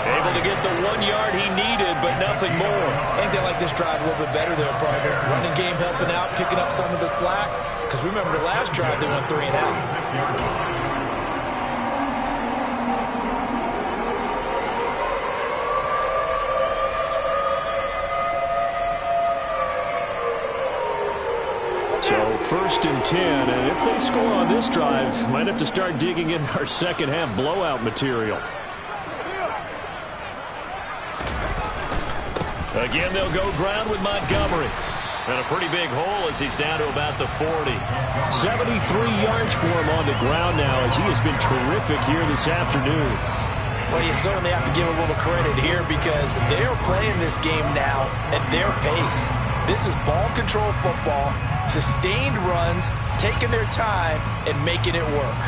Able to get the 1 yard he needed, but nothing more. I think they like this drive a little bit better there, partner. Running game helping out, picking up some of the slack. Because remember the last drive, they went 3 and out. So 1st and 10, and if they score on this drive, might have to start digging in our second half blowout material. Again, they'll go ground with Montgomery. And a pretty big hole as he's down to about the 40. 73 yards for him on the ground now as he has been terrific here this afternoon. Well, you certainly have to give a little credit here because they are playing this game now at their pace. This is ball control football, sustained runs, taking their time, and making it work.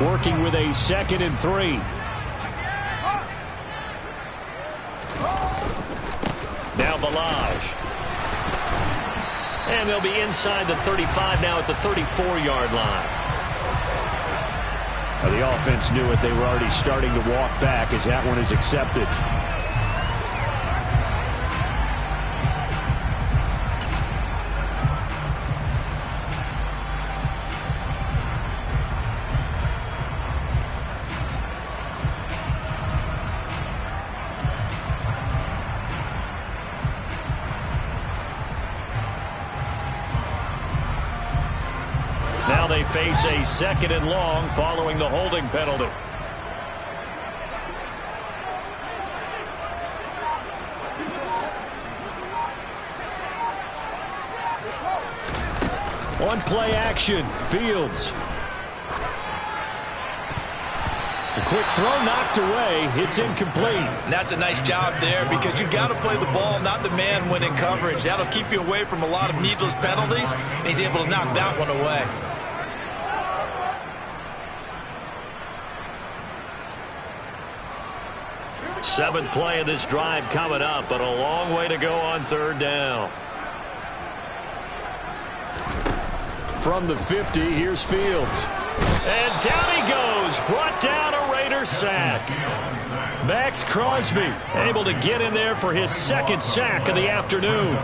Working with a 2nd and 3. Now Balaj. And they'll be inside the 35 now at the 34-yard line. Now the offense knew it. They were already starting to walk back as that one is accepted. Now they face a 2nd and long following the holding penalty. On play action, Fields. A quick throw knocked away. It's incomplete. And that's a nice job there because you've got to play the ball, not the man when in coverage. That'll keep you away from a lot of needless penalties, and he's able to knock that one away. Seventh play of this drive coming up, but a long way to go on 3rd down. From the 50, here's Fields. And down he goes. Brought down a Raider sack. Max Crosby able to get in there for his 2nd sack of the afternoon.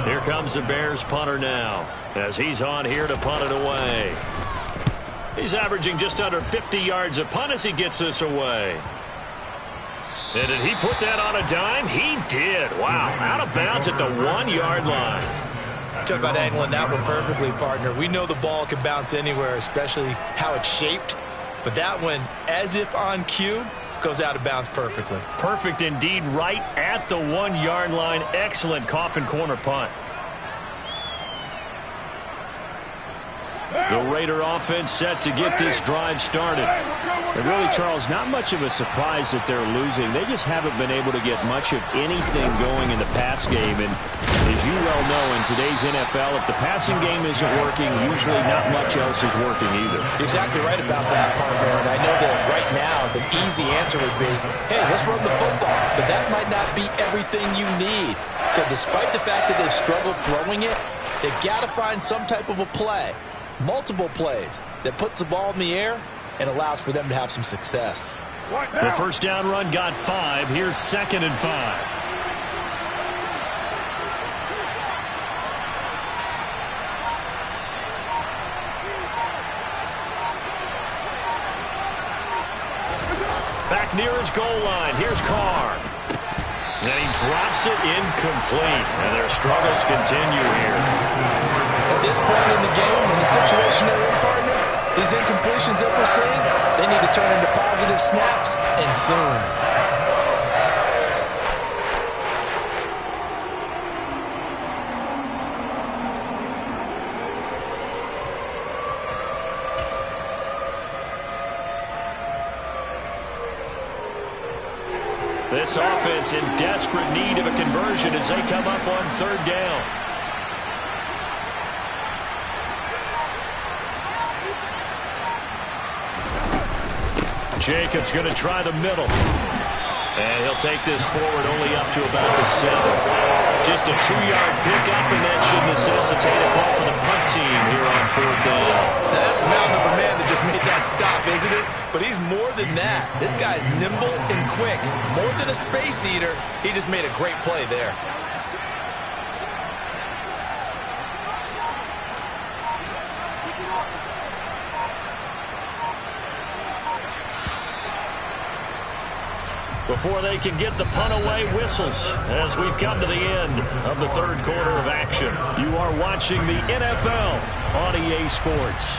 Here comes the Bears punter now as he's on here to punt it away. He's averaging just under 50 yards a punt as he gets this away. And did he put that on a dime? He did. Wow, out of bounds at the 1-yard line. Talk about angling that one perfectly, partner. We know the ball can bounce anywhere, especially how it's shaped. But that one, as if on cue, goes out of bounds perfectly. Perfect indeed, right at the 1-yard line. Excellent coffin corner punt. The Raider offense set to get this drive started. And really, Charles, not much of a surprise that they're losing. They just haven't been able to get much of anything going in the pass game. And as you well know, in today's NFL, if the passing game isn't working, usually not much else is working either. You're exactly right about that, partner. And I know that right now the easy answer would be, hey, let's run the football. But that might not be everything you need. So despite the fact that they've struggled throwing it, they've got to find some type of a play, multiple plays, that puts the ball in the air and allows for them to have some success. The first down run got 5. Here's 2nd and 5. Back near his goal line. Here's Carr. And he drops it incomplete. And their struggles continue here. At this point in the game, in the situation they're in, partner, these incompletions that we're seeing, they need to turn into positive snaps, and soon. This offense in desperate need of a conversion as they come up on 3rd down. Jacobs going to try the middle. And he'll take this forward only up to about the 7. Just a 2-yard pickup, and that should necessitate a call for the punt team here on 4th down. Now that's a mountain of a man that just made that stop, isn't it? But he's more than that. This guy's nimble and quick. More than a space eater, he just made a great play there. Before they can get the punt away, whistles as we've come to the end of the 3rd quarter of action. You are watching the NFL on EA Sports.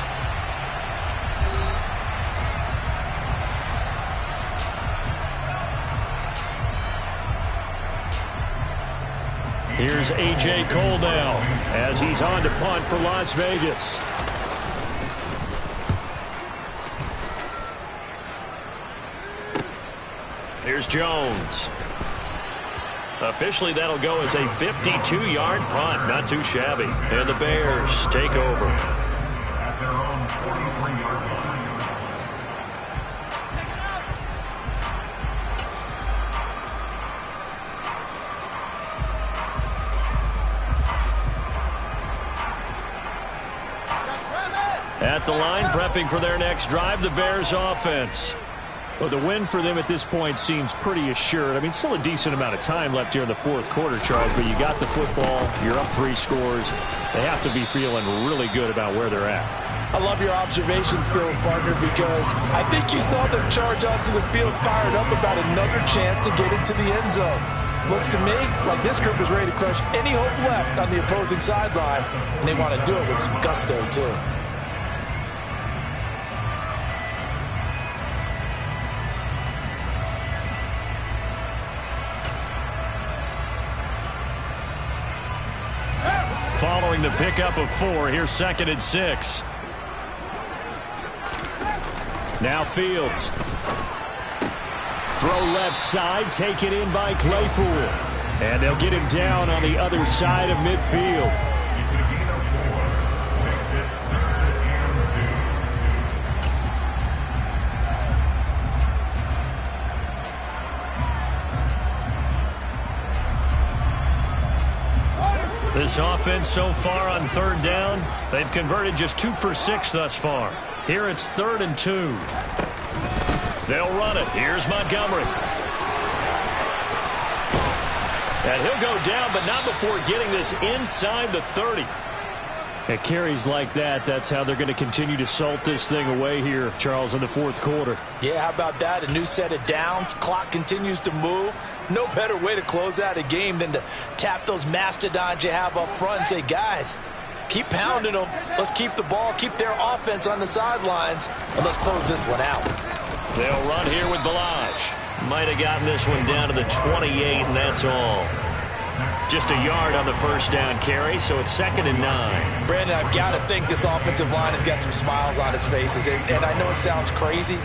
Here's A.J. Cole now as he's on to punt for Las Vegas. Here's Jones. Officially, that'll go as a 52-yard punt. Not too shabby. And the Bears take over. At their own 43-yard line. At the line, prepping for their next drive, the Bears offense. Well, the win for them at this point seems pretty assured. I mean, still a decent amount of time left here in the 4th quarter, Charles, but you got the football, you're up 3 scores. They have to be feeling really good about where they're at. I love your observation skills, partner, because I think you saw them charge onto the field fired up about another chance to get into the end zone. Looks to me like this group is ready to crush any hope left on the opposing sideline, and they want to do it with some gusto, too. Following the pickup of 4, here's 2nd and 6. Now Fields. Throw left side, taken in by Claypool. And they'll get him down on the other side of midfield. This offense so far on 3rd down, they've converted just 2 for 6 thus far. Here it's 3rd and 2. They'll run it. Here's Montgomery. And he'll go down, but not before getting this inside the 30. At carries like that, that's how they're going to continue to salt this thing away here, Charles, in the 4th quarter. Yeah, how about that? A new set of downs. Clock continues to move. No better way to close out a game than to tap those mastodons you have up front and say, guys, keep pounding them. Let's keep the ball, keep their offense on the sidelines, and let's close this one out. They'll run here with Balaj. Might have gotten this one down to the 28, and that's all. Just a yard on the first down carry, so it's 2nd and 9. Brandon, I've got to think this offensive line has got some smiles on its faces. And I know it sounds crazy,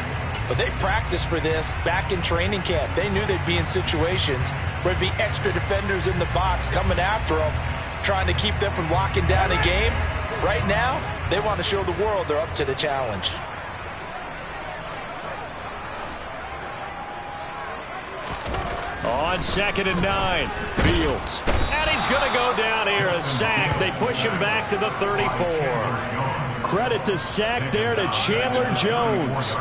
but they practiced for this back in training camp. They knew they'd be in situations where there'd be extra defenders in the box coming after them, trying to keep them from locking down a game. Right now, they want to show the world they're up to the challenge. On 2nd and 9, Fields. And he's going to go down here, a sack. They push him back to the 34. Credit the sack there to Chandler Jones.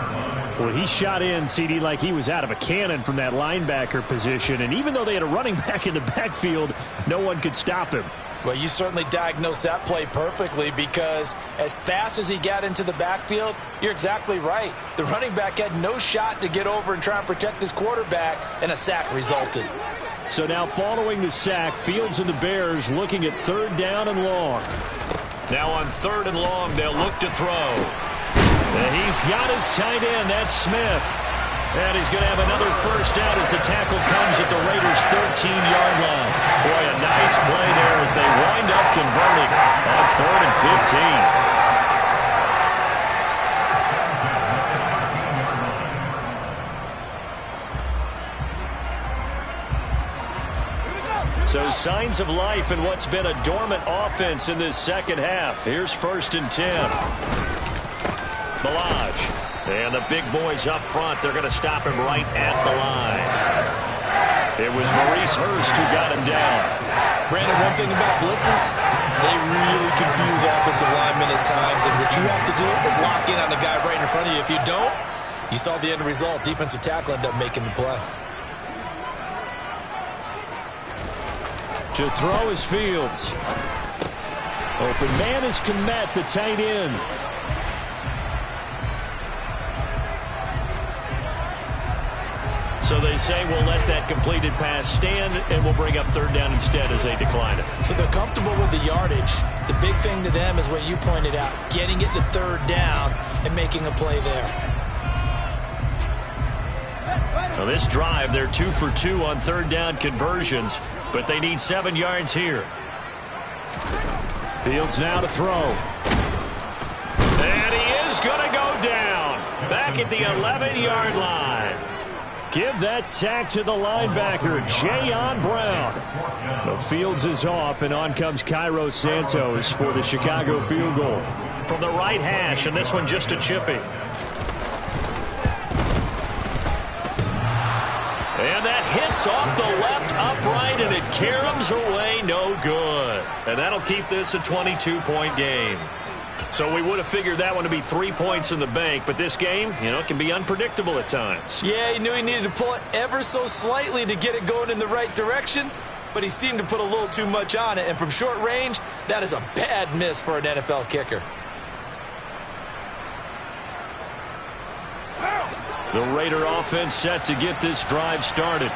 Well, he shot in, CD, like he was out of a cannon from that linebacker position. And even though they had a running back in the backfield, no one could stop him. Well, you certainly diagnosed that play perfectly, because as fast as he got into the backfield, you're exactly right. The running back had no shot to get over and try and protect his quarterback, and a sack resulted. So now following the sack, Fields and the Bears looking at 3rd down and long. Now on 3rd and long, they'll look to throw. And he's got his tight end, that's Smith. And he's going to have another first down as the tackle comes at the Raiders' 13-yard line. Boy, a nice play there as they wind up converting on 3rd and 15. So signs of life in what's been a dormant offense in this second half. Here's 1st and 10. Balaj. And the big boys up front, they're going to stop him right at the line. It was Maurice Hurst who got him down. Brandon, one thing about blitzes, they really confuse offensive linemen at times, and what you have to do is lock in on the guy right in front of you. If you don't, you saw the end result. Defensive tackle ended up making the play. To throw is Fields. Open man is Kmet, the tight end. So they say we'll let that completed pass stand, and we'll bring up 3rd down instead as they decline it. So they're comfortable with the yardage. The big thing to them is what you pointed out, getting it to 3rd down and making a play there. Now this drive, they're 2 for 2 on 3rd down conversions, but they need 7 yards here. Fields now to throw. And he is going to go down back at the 11-yard line. Give that sack to the linebacker, Jayon Brown. The Fields is off, and on comes Cairo Santos for the Chicago field goal. From the right hash, and this one just a chipping. And that hits off the left upright, and it caroms away, no good. And that'll keep this a 22-point game. So we would have figured that one to be 3 points in the bank, but this game, can be unpredictable at times. Yeah, he knew he needed to pull it ever so slightly to get it going in the right direction, but he seemed to put a little too much on it, and from short range, that is a bad miss for an NFL kicker. The Raider offense set to get this drive started.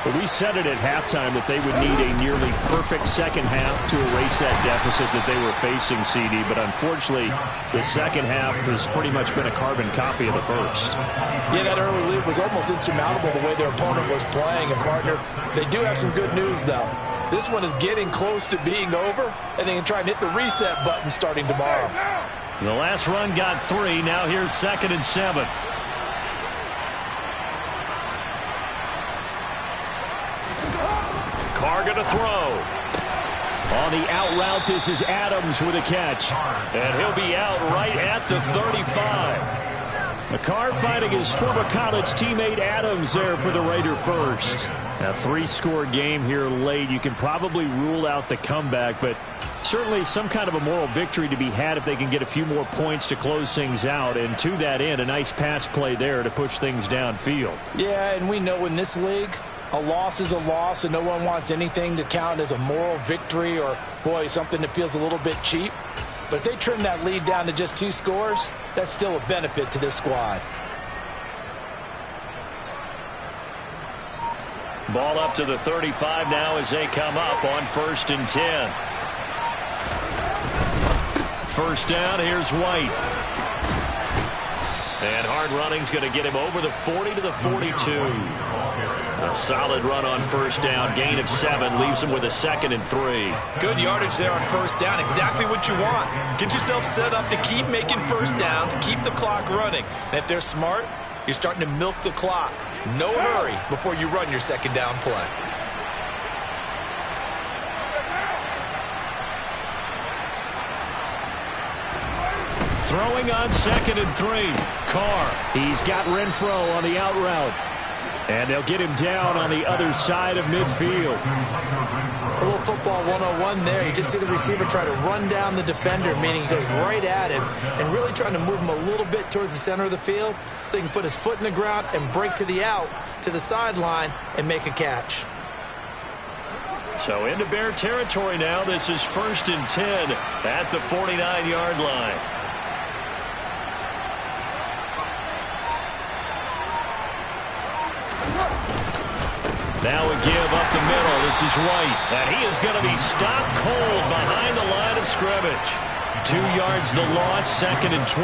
But we said it at halftime that they would need a nearly perfect second half to erase that deficit that they were facing, CD. But unfortunately, the second half has pretty much been a carbon copy of the first. Yeah, that early lead was almost insurmountable the way their opponent was playing. And, partner, they do have some good news, though. This one is getting close to being over, and they can try and hit the reset button starting tomorrow. The last run got 3. Now here's 2nd and 7. Carr to throw. On the out route, this is Adams with a catch. And he'll be out right at the 35. McCarr fighting his former college teammate Adams there for the Raider first. A 3-score game here late. You can probably rule out the comeback, but certainly some kind of a moral victory to be had if they can get a few more points to close things out. And to that end, a nice pass play there to push things downfield. Yeah, and we know in this league, a loss is a loss, and no one wants anything to count as a moral victory or, boy, something that feels a little bit cheap. But if they trim that lead down to just 2 scores, that's still a benefit to this squad. Ball up to the 35 now as they come up on 1st and 10. First down, here's White. And hard running's going to get him over the 40 to the 42. A solid run on first down. Gain of 7 leaves him with a 2nd and 3. Good yardage there on first down. Exactly what you want. Get yourself set up to keep making first downs, keep the clock running. And if they're smart, you're starting to milk the clock. No hurry before you run your second down play. Throwing on 2nd and 3. Carr. He's got Renfro on the out route. And they'll get him down on the other side of midfield. A little football 101 there. You just see the receiver try to run down the defender, meaning he goes right at him and really trying to move him a little bit towards the center of the field so he can put his foot in the ground and break to the out, to the sideline, and make a catch. So into Bear territory now. This is 1st and 10 at the 49-yard line. Now a give up the middle. This is White. And he is going to be stopped cold behind the line of scrimmage. 2 yards the loss, 2nd and 12.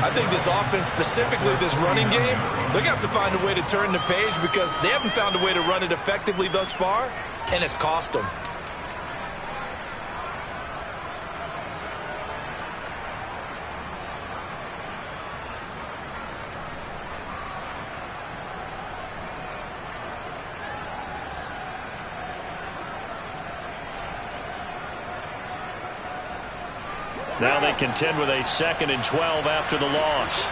I think this offense, specifically this running game, they're going to have to find a way to turn the page because they haven't found a way to run it effectively thus far, and it's cost them. Now they contend with a 2nd and 12 after the loss.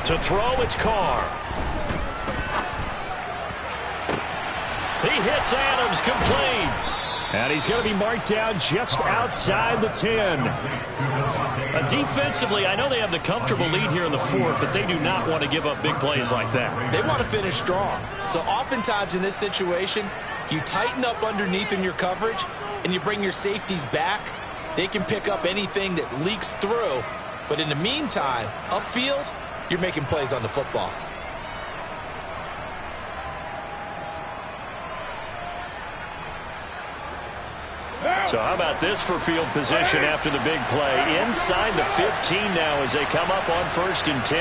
To throw, it's Carr. He hits Adams, complete. And he's going to be marked down just outside the 10. Defensively, I know they have the comfortable lead here in the 4th, but they do not want to give up big plays like that. They want to finish strong. So oftentimes in this situation, you tighten up underneath in your coverage, and you bring your safeties back. They can pick up anything that leaks through. But in the meantime, upfield, you're making plays on the football. So how about this for field position after the big play? Inside the 15 now as they come up on 1st and 10.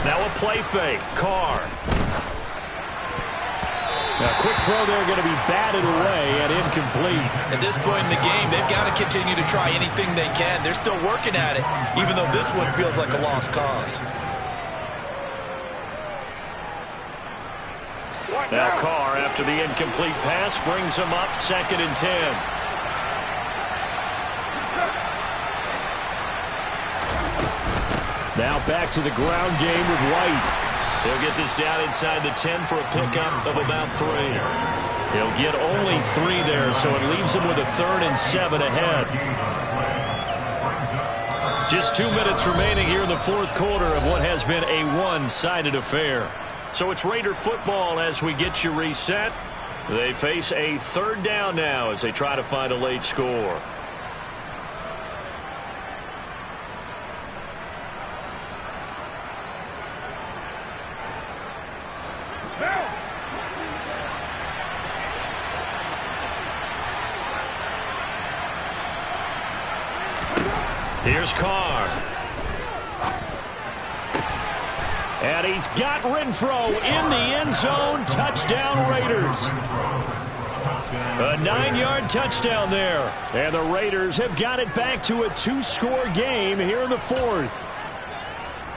Now a play fake. Carr. Now a quick throw there going to be batted away and incomplete. At this point in the game, they've got to continue to try anything they can. They're still working at it, even though this one feels like a lost cause. Now Carr, after the incomplete pass, brings him up 2nd and 10. Now back to the ground game with White. He'll get this down inside the 10 for a pickup of about 3. He'll get only 3 there, so it leaves him with a 3rd and 7 ahead. Just 2 minutes remaining here in the 4th quarter of what has been a one-sided affair. So it's Raider football as we get you reset. They face a 3rd down now as they try to find a late score. Here's Carr. And he's got Renfro in the end zone. Touchdown, Raiders. A 9-yard touchdown there. And the Raiders have got it back to a 2-score game here in the 4th.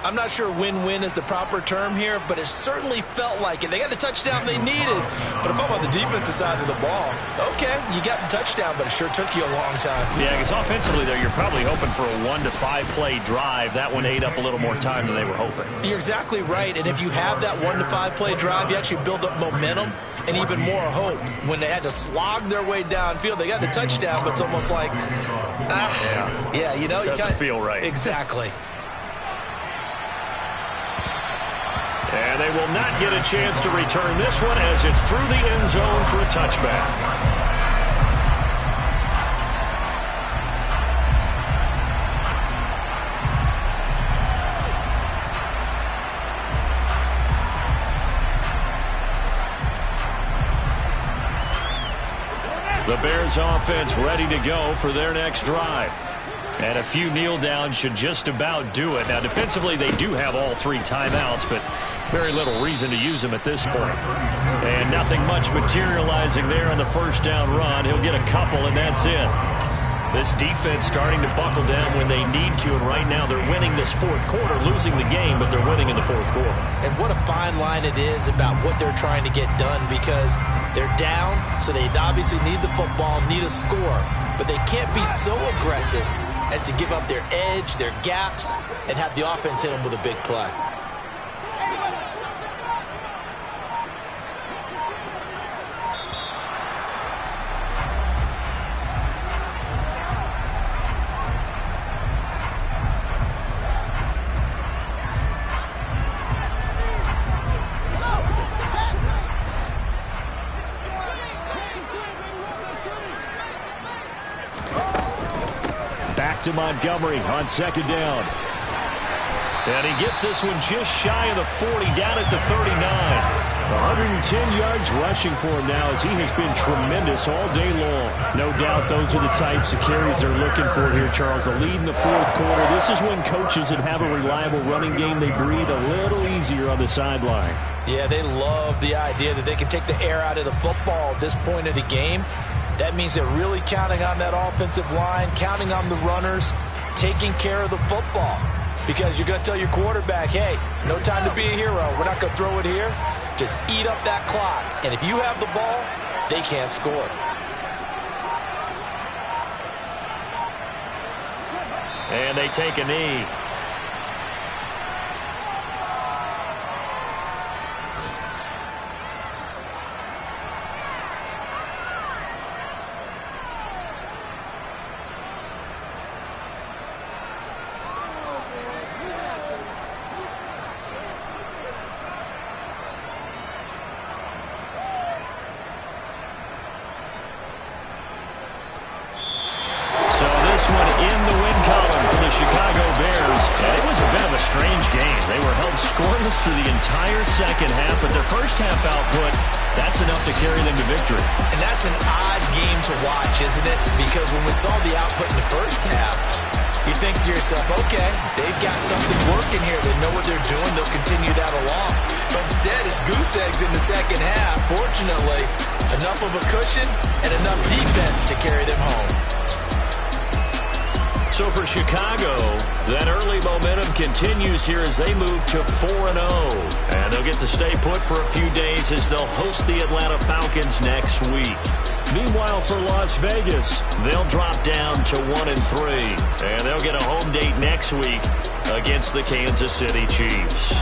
I'm not sure win-win is the proper term here, but it certainly felt like it. They got the touchdown they needed. But if I'm on the defensive side of the ball, okay, you got the touchdown, but it sure took you a long time. Yeah, because offensively there, you're probably hoping for a 1 to 5 play drive. That one ate up a little more time than they were hoping. You're exactly right. And if you have that 1 to 5 play drive, you actually build up momentum and even more hope. When they had to slog their way downfield, they got the touchdown, but it's almost like, yeah, you know, doesn't feel right. Exactly. And they will not get a chance to return this one as it's through the end zone for a touchback. The Bears offense ready to go for their next drive. And a few kneel downs should just about do it. Now, defensively, they do have all 3 timeouts, but very little reason to use them at this point. And nothing much materializing there on the first down run. He'll get a couple, and that's it. This defense starting to buckle down when they need to, and right now they're winning this fourth quarter, losing the game, but they're winning in the fourth quarter. And what a fine line it is about what they're trying to get done, because they're down, so they obviously need the football, need a score, but they can't be so aggressive as to give up their edge, their gaps, and have the offense hit them with a big play. To Montgomery on second down. And he gets this one just shy of the 40, down at the 39. 110 yards rushing for him now, as he has been tremendous all day long. No doubt those are the types of carries they're looking for here, Charles. The lead in the fourth quarter. This is when coaches that have a reliable running game, they breathe a little easier on the sideline. Yeah, they love the idea that they can take the air out of the football at this point of the game. That means they're really counting on that offensive line, counting on the runners, taking care of the football. Because you're going to tell your quarterback, hey, no time to be a hero. We're not going to throw it here. Just eat up that clock. And if you have the ball, they can't score. And they take a knee. Through the entire second half, but their first half output, that's enough to carry them to victory. And that's an odd game to watch, isn't it? Because when we saw the output in the first half, you think to yourself, okay, they've got something working here. They know what they're doing. They'll continue that along. But instead, it's goose eggs in the second half. Fortunately, enough of a cushion and enough defense to carry them home. So for Chicago, that early momentum continues here as they move to 4-0. And they'll get to stay put for a few days as they'll host the Atlanta Falcons next week. Meanwhile, for Las Vegas, they'll drop down to 1-3. And they'll get a home date next week against the Kansas City Chiefs.